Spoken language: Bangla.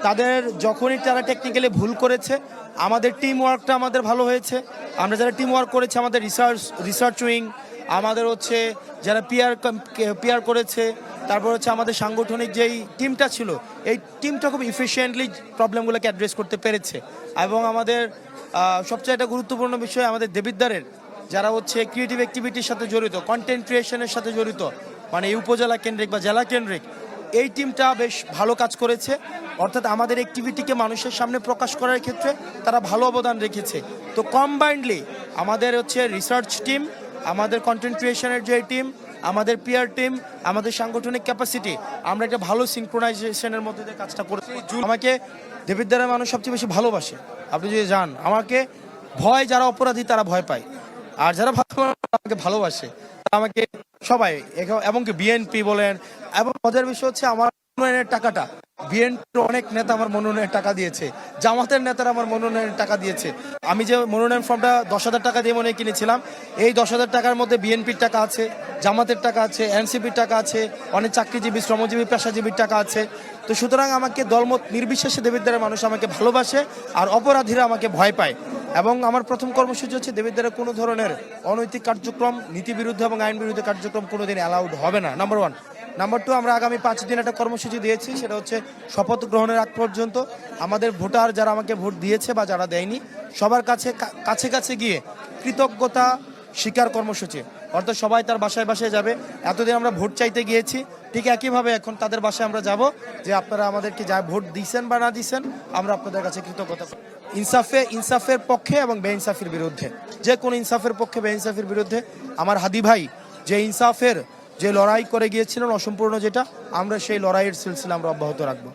তাদের যখনই তারা টেকনিক্যালি ভুল করেছে, আমাদের টিম ওয়ার্কটা আমাদের ভালো হয়েছে। আমরা যারা টিম ওয়ার্ক করেছি, আমাদের রিসার্চ উইং, আমাদের হচ্ছে যারা পিআর করেছে, তারপর হচ্ছে আমাদের সাংগঠনিক যেই টিমটা ছিল, এই টিমটা খুব ইফিশিয়েন্টলি প্রবলেমগুলোকে অ্যাড্রেস করতে পেরেছে। এবং আমাদের সবচেয়ে একটা গুরুত্বপূর্ণ বিষয়, আমাদের দেবিদ্বারের যারা হচ্ছে ক্রিয়েটিভ অ্যাক্টিভিটির সাথে জড়িত, কন্টেন্ট ক্রিয়েশনের সাথে জড়িত, মানে এই উপজেলা কেন্দ্রিক বা জেলা কেন্দ্রিক, এই টিমটা বেশ ভালো কাজ করেছে। অর্থাৎ আমাদের অ্যাক্টিভিটিকে মানুষের সামনে প্রকাশ করার ক্ষেত্রে তারা ভালো অবদান রেখেছে। তো কম্বাইন্ডলি আমাদের হচ্ছে রিসার্চ টিম, আমাদের কন্টেন্ট ক্রিয়েশনের যে টিম, আমাদের পিআর টিম, আমাদের সাংগঠনিক ক্যাপাসিটি, আমরা একটা ভালো সিনক্রোনাইজেশনের মধ্যে দিয়ে কাজটা করেছি। আমাকে দেবিদ্বারের মানুষ সবচেয়ে বেশি ভালোবাসে। আপনি যদি যান, আমাকে ভয় যারা অপরাধী তারা ভয় পায়, আর যারা আমাকে ভালোবাসে আমাকে সবাই, এমনকি বিএনপি বলেন। এবং মজার বিষয় হচ্ছে আমার মনোনয়নের টাকাটা বিএনপির অনেক নেতা আমার মনোনয়নের টাকা দিয়েছে, জামাতের নেতারা আমার মনোনয়নের টাকা দিয়েছে। আমি যে মনোনয়ন ফর্মটা 10,000 টাকা দিয়ে মনে কিনেছিলাম, এই 10,000 টাকার মধ্যে বিএনপির টাকা আছে, জামাতের টাকা আছে, এনসিপির টাকা আছে, অনেক চাকরিজীবী, শ্রমজীবী, পেশাজীবীর টাকা আছে। তো সুতরাং আমাকে দলমত নির্বিশেষে দেবিদ্বারের মানুষ আমাকে ভালোবাসে, আর অপরাধীরা আমাকে ভয় পায়। এবং আমার প্রথম কর্মসূচি হচ্ছে দেবিদ্বারে কোনো ধরনের অনৈতিক কার্যক্রম, নীতি বিরুদ্ধে এবং আইন বিরুদ্ধে কার্যক্রম কোনোদিন অ্যালাউড হবে না, নাম্বার 1। নাম্বার 2, আমরা আগামী 5 দিন একটা কর্মসূচি দিয়েছি, সেটা হচ্ছে শপথ গ্রহণের আগ পর্যন্ত আমাদের ভোটার যারা আমাকে ভোট দিয়েছে বা যারা দেয়নি, সবার কাছে কাছে গিয়ে কৃতজ্ঞতা স্বীকার কর্মসূচি। অর্থাৎ সবাই তার বাসায় বাসায় যাবে। এতদিন আমরা ভোট চাইতে গিয়েছি, ঠিক একইভাবে এখন তাদের বাসায় আমরা যাব, যে আপনারা আমাদেরকে যা ভোট দিয়েছেন বা না দিয়েছেন, আমরা আপনাদের কাছে কৃতজ্ঞতা। ইনসাফের পক্ষে এবং বেইনসাফির বিরুদ্ধে, যে কোনো ইনসাফের পক্ষে বেইনসাফির বিরুদ্ধে। আমার হাদি ভাই যে ইনসাফের যে লড়াই করে গিয়েছিলেন অসম্পূর্ণ, যেটা আমরা সেই লড়াইয়ের সিলসিলা আমরা অব্যাহত রাখবো।